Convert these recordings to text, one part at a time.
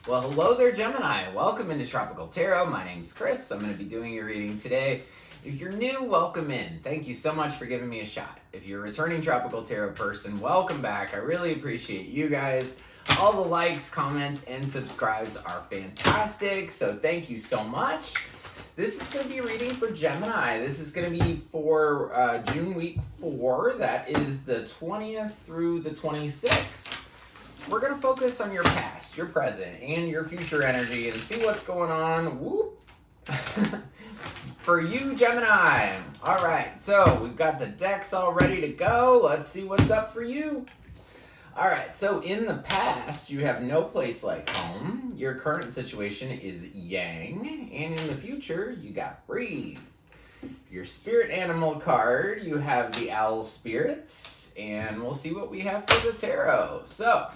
Well, hello there, Gemini. Welcome into Tropical Tarot. My name's Chris. I'm going to be doing your reading today. If you're new, welcome in. Thank you so much for giving me a shot. If you're a returning Tropical Tarot person, welcome back. I really appreciate you guys. All the likes, comments, and subscribes are fantastic, so thank you so much. This is going to be a reading for Gemini. This is going to be for June week 4. That is the 20th through the 26th. We're going to focus on your past, your present, and your future energy and see what's going on. Whoop. For you, Gemini. All right, so we've got the decks all ready to go. Let's see what's up for you. All right, so in the past, you have no place like home. Your current situation is yang. And in the future, you got breathe. Your spirit animal card, you have the owl spirits. And we'll see what we have for the tarot. So,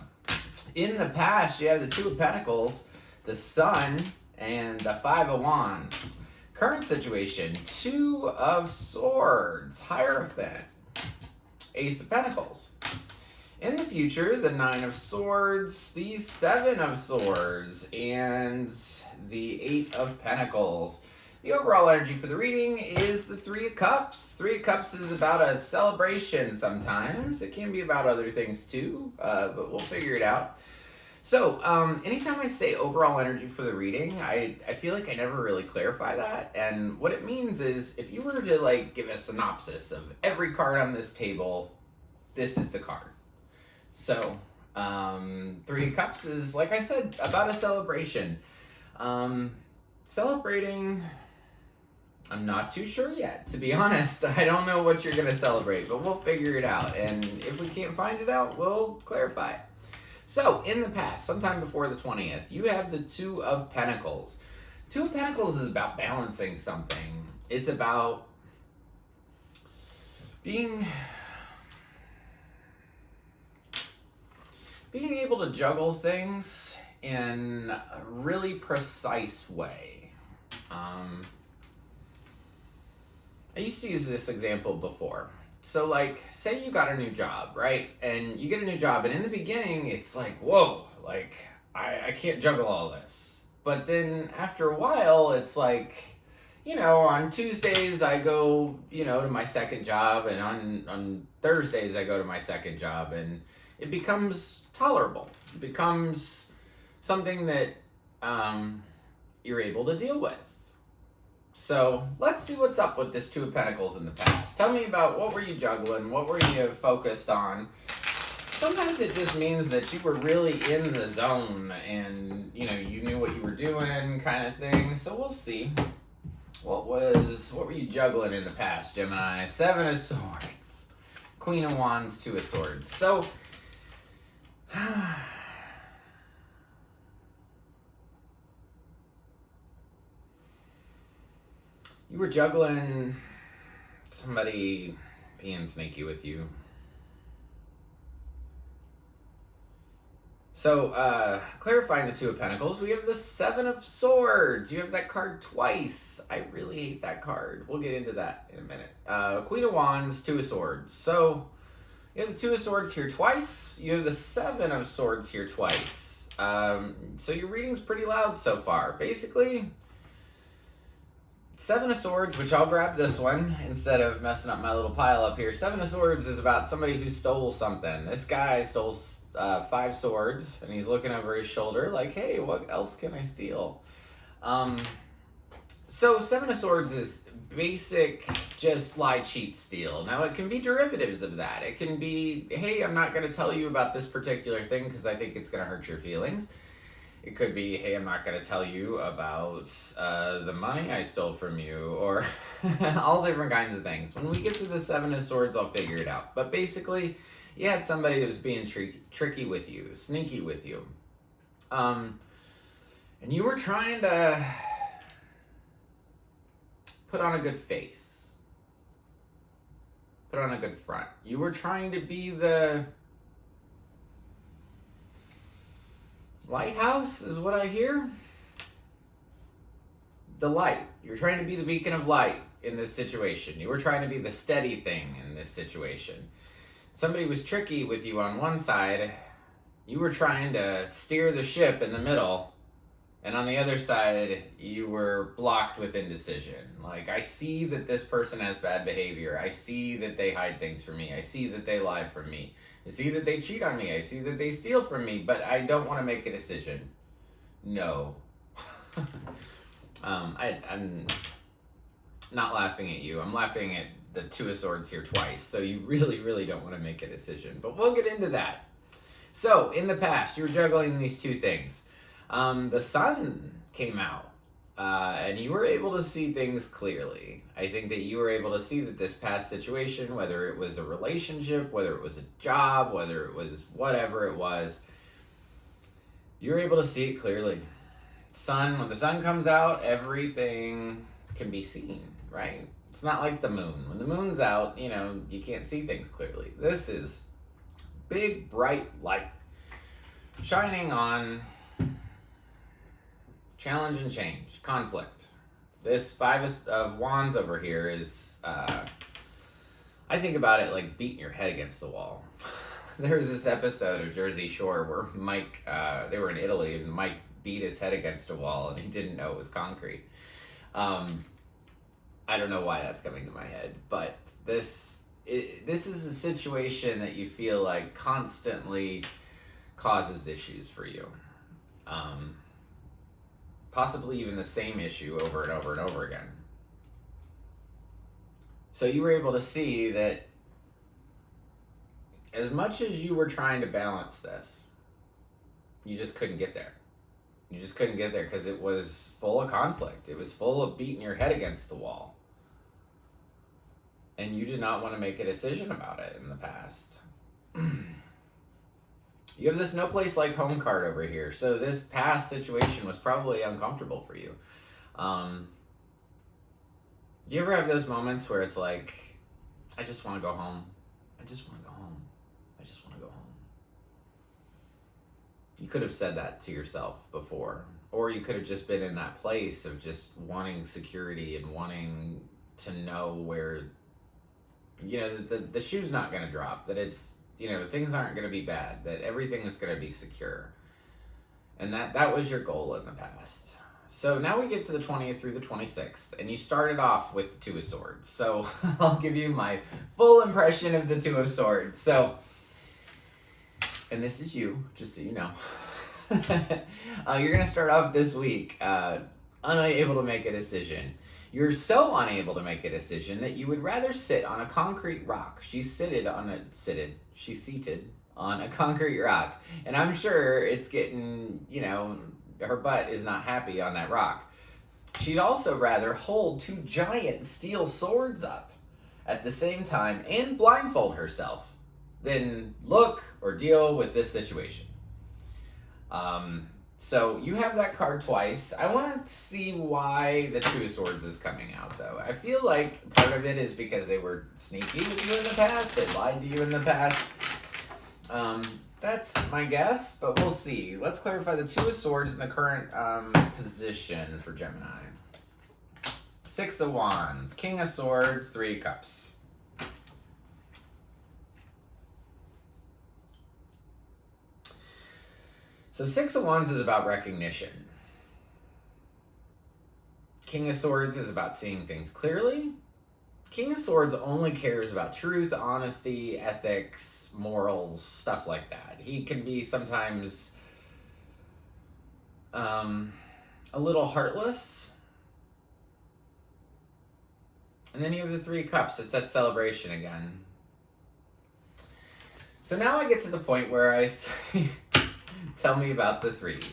in the past, you have the Two of Pentacles, the Sun, and the Five of Wands. Current situation, Two of Swords, Hierophant, Ace of Pentacles. In the future, the Nine of Swords, the Seven of Swords, and the Eight of Pentacles. The overall energy for the reading is the Three of Cups. Three of Cups is about a celebration sometimes. It can be about other things too, but we'll figure it out. So, anytime I say overall energy for the reading, I feel like I never really clarify that. And what it means is, if you were to give a synopsis of every card on this table, this is the card. So, Three of Cups is, like I said, about a celebration. Celebrating, I'm not too sure yet, to be honest. I don't know what you're going to celebrate, but we'll figure it out. And if we can't find it out, we'll clarify it. So, in the past, sometime before the 20th, you have the Two of Pentacles. Two of Pentacles is about balancing something. It's about being able to juggle things in a really precise way. I used to use this example before. So, say you got a new job, right? And you get a new job, and in the beginning, it's like, whoa, I can't juggle all this. But then after a while, it's like, on Tuesdays, I go, to my second job, and on Thursdays, I go to my second job, and it becomes tolerable. It becomes something that you're able to deal with. So let's see what's up with this Two of Pentacles in the past. Tell me about what were you juggling? What were you focused on? Sometimes it just means that you were really in the zone and, you knew what you were doing kind of thing. So we'll see. What were you juggling in the past, Gemini? Seven of Swords, Queen of Wands, Two of Swords. So, you were juggling somebody being sneaky with you. So, clarifying the Two of Pentacles, we have the Seven of Swords. You have that card twice. I really hate that card. We'll get into that in a minute. Queen of Wands, Two of Swords. So, you have the Two of Swords here twice. You have the Seven of Swords here twice. So your reading's pretty loud so far. Basically, Seven of Swords, which I'll grab this one instead of messing up my little pile up here. Seven of Swords is about somebody who stole something. This guy stole 5 swords, and he's looking over his shoulder like, hey, what else can I steal? So Seven of Swords is basic, just lie, cheat, steal. Now, it can be derivatives of that. It can be, hey, I'm not going to tell you about this particular thing because I think it's going to hurt your feelings. It could be, hey, I'm not going to tell you about the money I stole from you, or all different kinds of things. When we get to the Seven of Swords, I'll figure it out. But basically, you had somebody that was being tricky with you, sneaky with you. And you were trying to put on a good face. Put on a good front. You were trying to be the lighthouse, is what I hear. The light. You're trying to be the beacon of light in this situation. You were trying to be the steady thing in this situation. Somebody was tricky with you on one side. You were trying to steer the ship in the middle And on the other side, you were blocked with indecision. Like, I see that this person has bad behavior. I see that they hide things from me. I see that they lie from me. I see that they cheat on me. I see that they steal from me, but I don't want to make a decision. No. I'm not laughing at you. I'm laughing at the Two of Swords here twice. So you really, really don't want to make a decision. But we'll get into that. So, in the past, you were juggling these two things. The sun came out, and you were able to see things clearly. I think that you were able to see that this past situation, whether it was a relationship, whether it was a job, whether it was whatever it was, you were able to see it clearly. When the sun comes out, everything can be seen, right? It's not like the moon. When the moon's out, you can't see things clearly. This is big, bright light shining on challenge and change, conflict. This Five of Wands over here is, I think about it like beating your head against the wall. There was this episode of Jersey Shore where Mike, they were in Italy, and Mike beat his head against a wall and he didn't know it was concrete. I don't know why that's coming to my head, but this is a situation that you feel like constantly causes issues for you. Possibly even the same issue over and over and over again. So you were able to see that as much as you were trying to balance this, you just couldn't get there. You just couldn't get there because it was full of conflict. It was full of beating your head against the wall. And you did not want to make a decision about it in the past. You have this no place like home card over here. So this past situation was probably uncomfortable for you. You ever have those moments where it's like, I just want to go home. I just want to go home. I just want to go home. You could have said that to yourself before. Or you could have just been in that place of just wanting security and wanting to know where, the shoe's not going to drop. That it's, things aren't going to be bad, that everything is going to be secure. And that was your goal in the past. So now we get to the 20th through the 26th, and you started off with the Two of Swords. So I'll give you my full impression of the Two of Swords. So, and this is you, just so you know. You're going to start off this week unable to make a decision. You're so unable to make a decision that you would rather sit on a concrete rock. She's seated on a concrete rock. And I'm sure it's getting, her butt is not happy on that rock. She'd also rather hold two giant steel swords up at the same time and blindfold herself than look or deal with this situation. So you have that card twice. I want to see why the Two of Swords is coming out, though. I feel like part of it is because they were sneaky with you in the past. They lied to you in the past. That's my guess, but we'll see. Let's clarify the Two of Swords in the current position for Gemini. Six of Wands, King of Swords, Three of Cups. So Six of Wands is about recognition. King of Swords is about seeing things clearly. King of Swords only cares about truth, honesty, ethics, morals, stuff like that. He can be sometimes a little heartless. And then you have the Three of Cups. It's that celebration again. So now I get to the point where I say, tell me about the threes.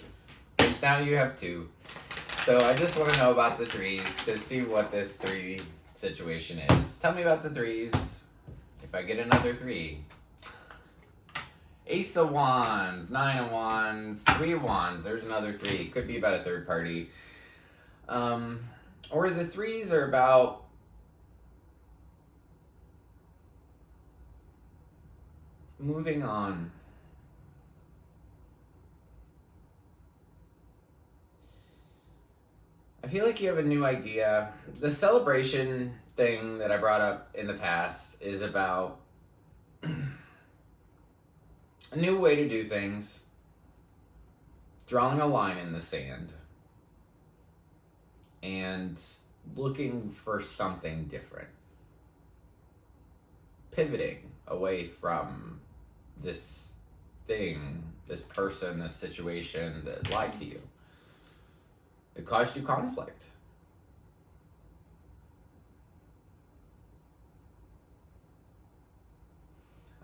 Which now you have two. So I just want to know about the threes to see what this three situation is. Tell me about the threes. If I get another three. Ace of Wands, Nine of Wands, Three of Wands. There's another three. Could be about a third party. Or the threes are about moving on. I feel like you have a new idea. The celebration thing that I brought up in the past is about a new way to do things, drawing a line in the sand. and looking for something different. Pivoting away from this thing, this person, this situation that lied to you. It caused you conflict.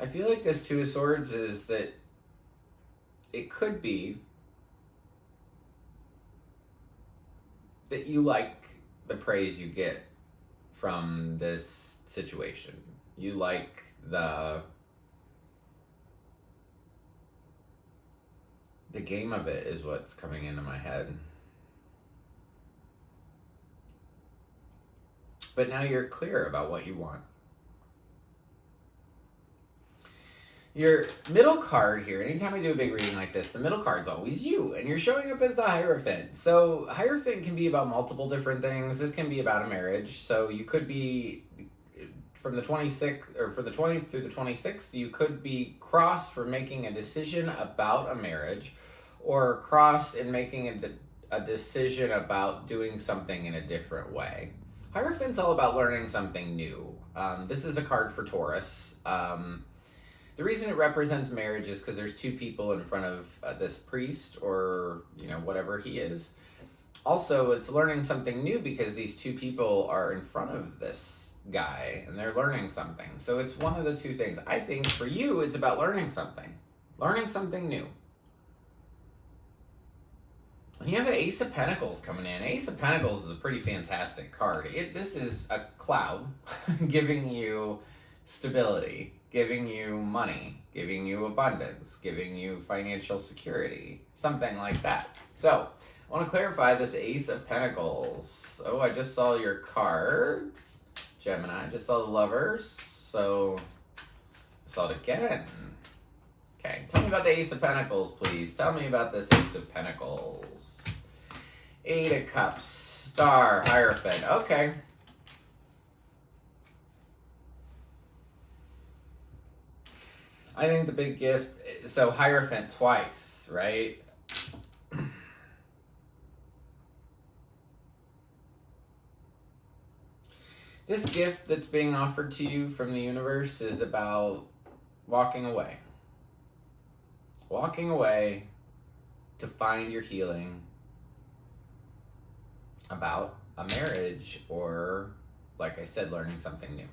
I feel like this Two of Swords is that it could be that you like the praise you get from this situation. You like the game of it is what's coming into my head. But now you're clear about what you want. Your middle card here, anytime I do a big reading like this, the middle card's always you, and you're showing up as the Hierophant. So Hierophant can be about multiple different things. This can be about a marriage. So you could be, from the 26th, or for the 20th through the 26th, you could be crossed for making a decision about a marriage, or crossed in making a decision about doing something in a different way. Hierophant's all about learning something new. This is a card for Taurus. The reason it represents marriage is because there's two people in front of this priest, or whatever he is. Also, it's learning something new because these two people are in front of this guy and they're learning something. So it's one of the two things. I think for you, it's about learning something new. And you have the Ace of Pentacles coming in. Ace of Pentacles is a pretty fantastic card. This is a cloud giving you stability, giving you money, giving you abundance, giving you financial security, something like that. So, I want to clarify this Ace of Pentacles. Oh, I just saw your card, Gemini. I just saw the Lovers. So, I saw it again. Okay, tell me about the Ace of Pentacles, please. Tell me about this Ace of Pentacles. Eight of Cups, Star, Hierophant. Okay. I think the big gift, so Hierophant twice, right? This gift that's being offered to you from the universe is about walking away. Walking away to find your healing about a marriage, or, like I said, learning something new.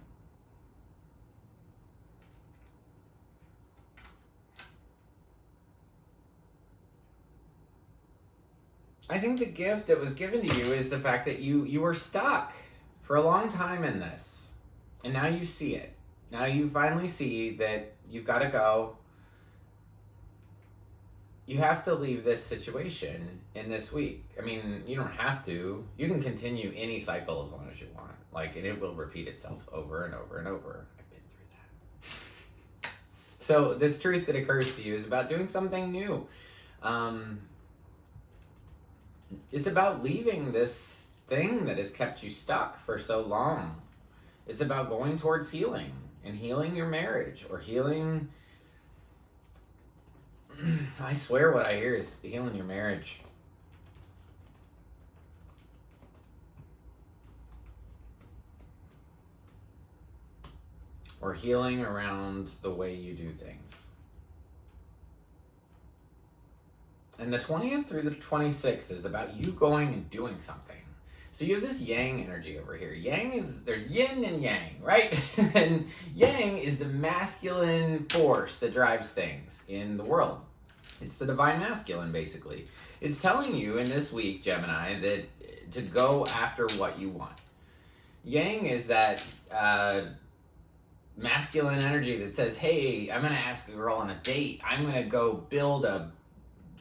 I think the gift that was given to you is the fact that you were stuck for a long time in this. And now you see it. Now you finally see that you've got to go. You have to leave this situation in this week. I mean, you don't have to. You can continue any cycle as long as you want. And it will repeat itself over and over and over. I've been through that. So this truth that occurs to you is about doing something new. It's about leaving this thing that has kept you stuck for so long. It's about going towards healing, and healing your marriage, or healing... I swear what I hear is healing your marriage. Or healing around the way you do things. And the 20th through the 26th is about you going and doing something. So you have this yang energy over here. There's yin and yang, right? And yang is the masculine force that drives things in the world. It's the divine masculine, basically. It's telling you in this week, Gemini, that to go after what you want. Yang is that masculine energy that says, hey, I'm going to ask a girl on a date. I'm going to go build a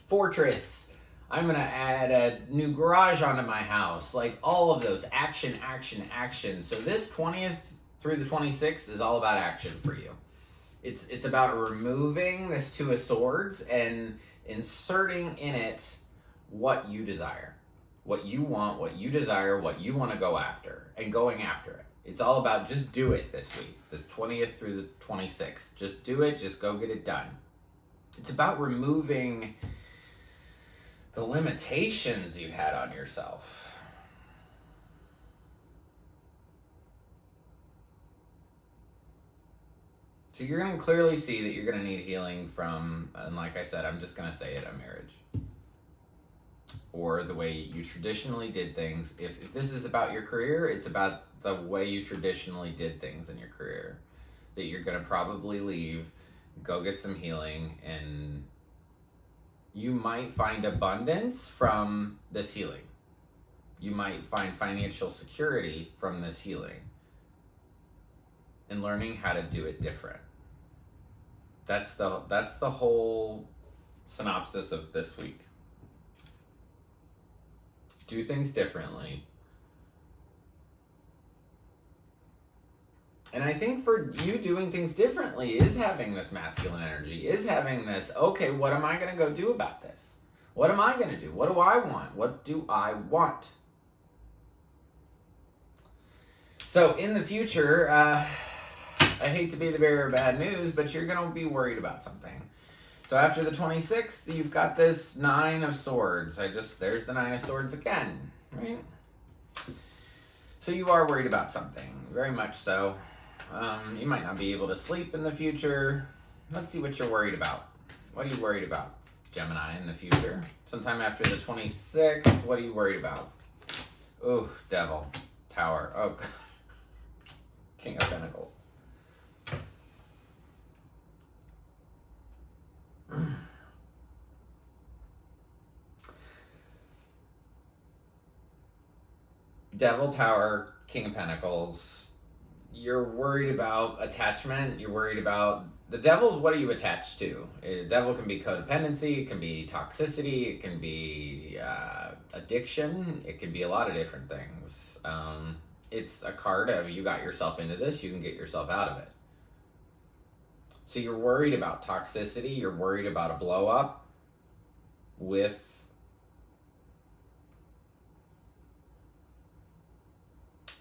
fortress. I'm going to add a new garage onto my house. All of those action. So this 20th through the 26th is all about action for you. It's about removing this Two of Swords and inserting in it what you desire, what you want, what you desire, what you want to go after, and going after it. It's all about just do it this week, the 20th through the 26th. Just do it. Just go get it done. It's about removing the limitations you had on yourself. So you're going to clearly see that you're going to need healing from, and like I said, I'm just going to say it, a marriage. Or the way you traditionally did things. If this is about your career, it's about the way you traditionally did things in your career. That you're going to probably leave, go get some healing, and you might find abundance from this healing. You might find financial security from this healing. And learning how to do it different. That's the whole synopsis of this week. Do things differently. And I think for you, doing things differently is having this masculine energy, is having this, okay, what am I going to go do about this? What am I going to do? What do I want? What do I want? So in the future, I hate to be the bearer of bad news, but you're going to be worried about something. So after the 26th, you've got this 9 of Swords. There's the 9 of Swords again, right? So you are worried about something, very much so. You might not be able to sleep in the future. Let's see what you're worried about. What are you worried about, Gemini, in the future? Sometime after the 26th, what are you worried about? Ooh, Devil, Tower, oh, King of Pentacles. Devil, Tower, King of Pentacles. You're worried about attachment. You're worried about the devil's, what are you attached to? The devil can be codependency. It can be toxicity. It can be addiction. It can be a lot of different things. It's a card of you got yourself into this. You can get yourself out of it. So you're worried about toxicity. You're worried about a blow up with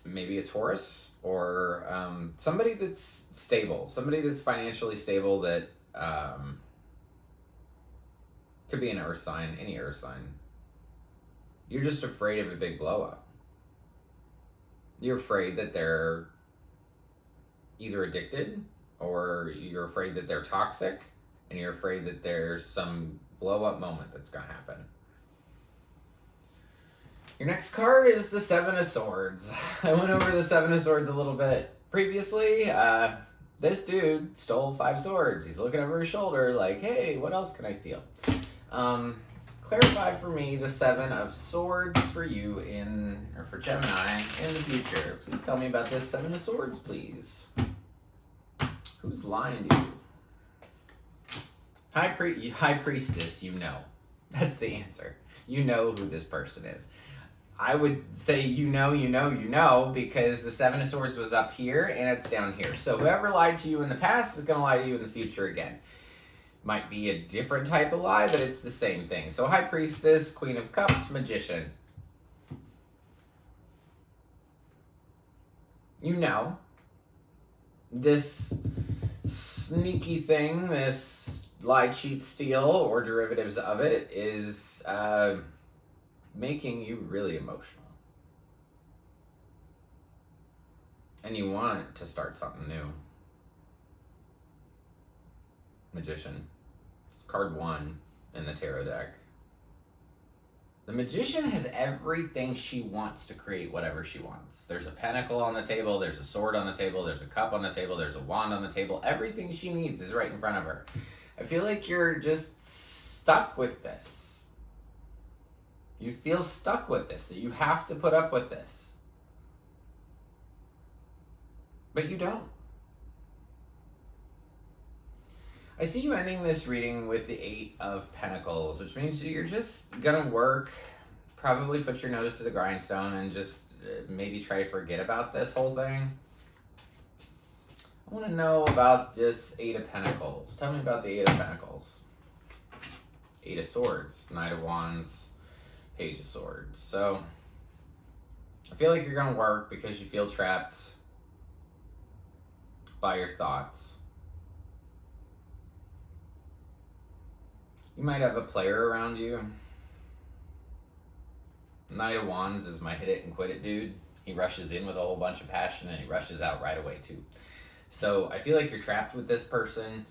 maybe a Taurus or somebody that's stable, somebody that's financially stable that could be an earth sign, any earth sign. You're just afraid of a big blow up. You're afraid that they're either addicted or you're afraid that they're toxic and you're afraid that there's some blow up moment that's going to happen. Your next card is the 7 of Swords. I went over the 7 of Swords a little bit previously. This dude stole 5 swords. He's looking over his shoulder like, hey, what else can I steal? Clarify for me the 7 of Swords for you or for Gemini in the future. Please tell me about this 7 of Swords, please. Who's lying to you? High Priestess, you know. That's the answer. You know who this person is. I would say you know, because the 7 of Swords was up here and it's down here. So whoever lied to you in the past is going to lie to you in the future again. Might be a different type of lie, but it's the same thing. So High Priestess, Queen of Cups, Magician. You know, this sneaky thing, this lie, cheat, steal, or derivatives of it is making you really emotional. And you want to start something new. Magician. It's card 1 in the tarot deck. The Magician has everything she wants to create whatever she wants. There's a pentacle on the table, there's a sword on the table, there's a cup on the table, there's a wand on the table. Everything she needs is right in front of her. I feel like you're just stuck with this. You feel stuck with this, that you have to put up with this. But you don't. I see you ending this reading with the 8 of Pentacles, which means you're just gonna work, probably put your nose to the grindstone and just maybe try to forget about this whole thing. I want to know about this 8 of Pentacles. Tell me about the 8 of Pentacles. 8 of Swords, Knight of Wands, Page of Swords. So I feel like you're going to work because you feel trapped by your thoughts. You might have a player around you. Knight of Wands is my hit it and quit it dude. He rushes in with a whole bunch of passion and he rushes out right away too. So I feel like you're trapped with this person,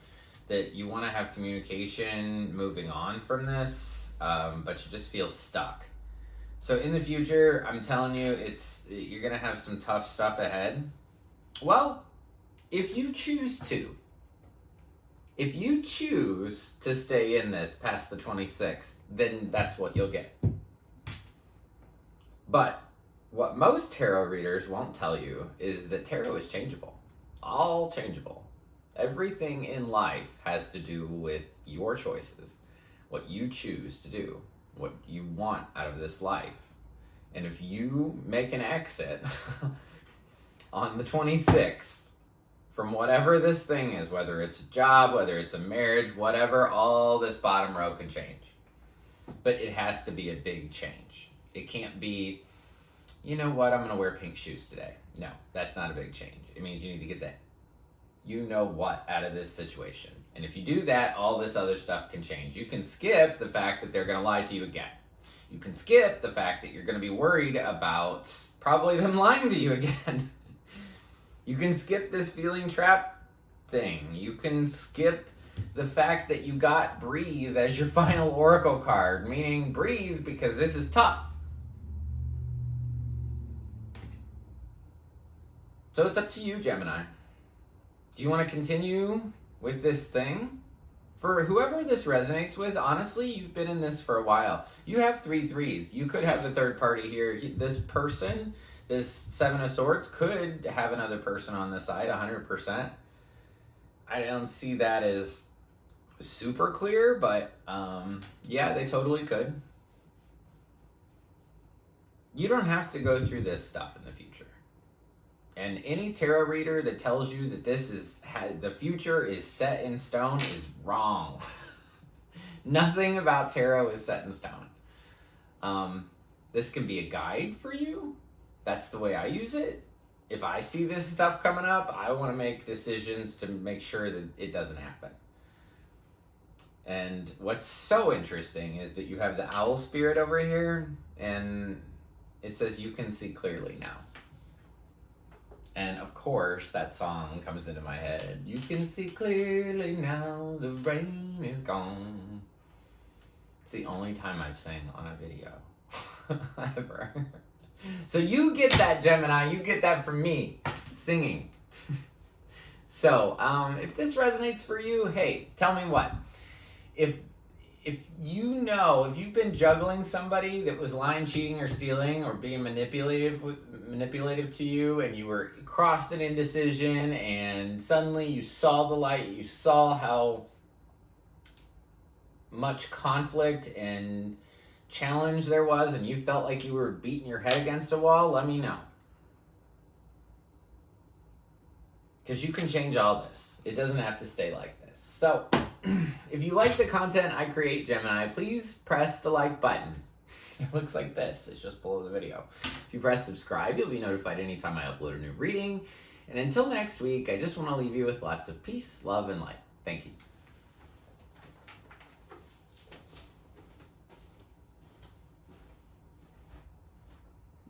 that you want to have communication moving on from this, but you just feel stuck. So in the future, I'm telling you, you're going to have some tough stuff ahead. Well, if you choose to stay in this past the 26th, then that's what you'll get. But what most tarot readers won't tell you is that tarot is changeable. All changeable. Everything in life has to do with your choices, what you choose to do, what you want out of this life. And if you make an exit on the 26th from whatever this thing is, whether it's a job, whether it's a marriage, whatever, all this bottom row can change. But it has to be a big change. It can't be, you know what, I'm going to wear pink shoes today. No, that's not a big change. It means you need to get that you know what out of this situation. And if you do that, all this other stuff can change. You can skip the fact that they're going to lie to you again. You can skip the fact that you're going to be worried about probably them lying to you again. You can skip this feeling trapped thing. You can skip the fact that you got breathe as your final oracle card, meaning breathe because this is tough. So it's up to you, Gemini. Do you want to continue with this thing? For whoever this resonates with, honestly, you've been in this for a while. You have 3 threes. You could have the third party here. This person, this 7 of Swords, could have another person on the side, 100%. I don't see that as super clear, but yeah, they totally could. You don't have to go through this stuff in the future. And any tarot reader that tells you that the future is set in stone is wrong. Nothing about tarot is set in stone. This can be a guide for you. That's the way I use it. If I see this stuff coming up, I want to make decisions to make sure that it doesn't happen. And what's so interesting is that you have the owl spirit over here, and it says you can see clearly now. And of course, that song comes into my head. You can see clearly now, the rain is gone. It's the only time I've sang on a video ever. So you get that, Gemini. You get that from me, singing. So if this resonates for you, hey, tell me what. If you've been juggling somebody that was lying, cheating, or stealing, or being manipulative to you, and you were crossed an indecision, and suddenly you saw the light, you saw how much conflict and challenge there was, and you felt like you were beating your head against a wall, let me know. Because you can change all this. It doesn't have to stay like this. So, if you like the content I create, Gemini, please press the like button. It looks like this. It's just below the video. If you press subscribe, you'll be notified anytime I upload a new reading. And until next week, I just want to leave you with lots of peace, love, and light. Thank you.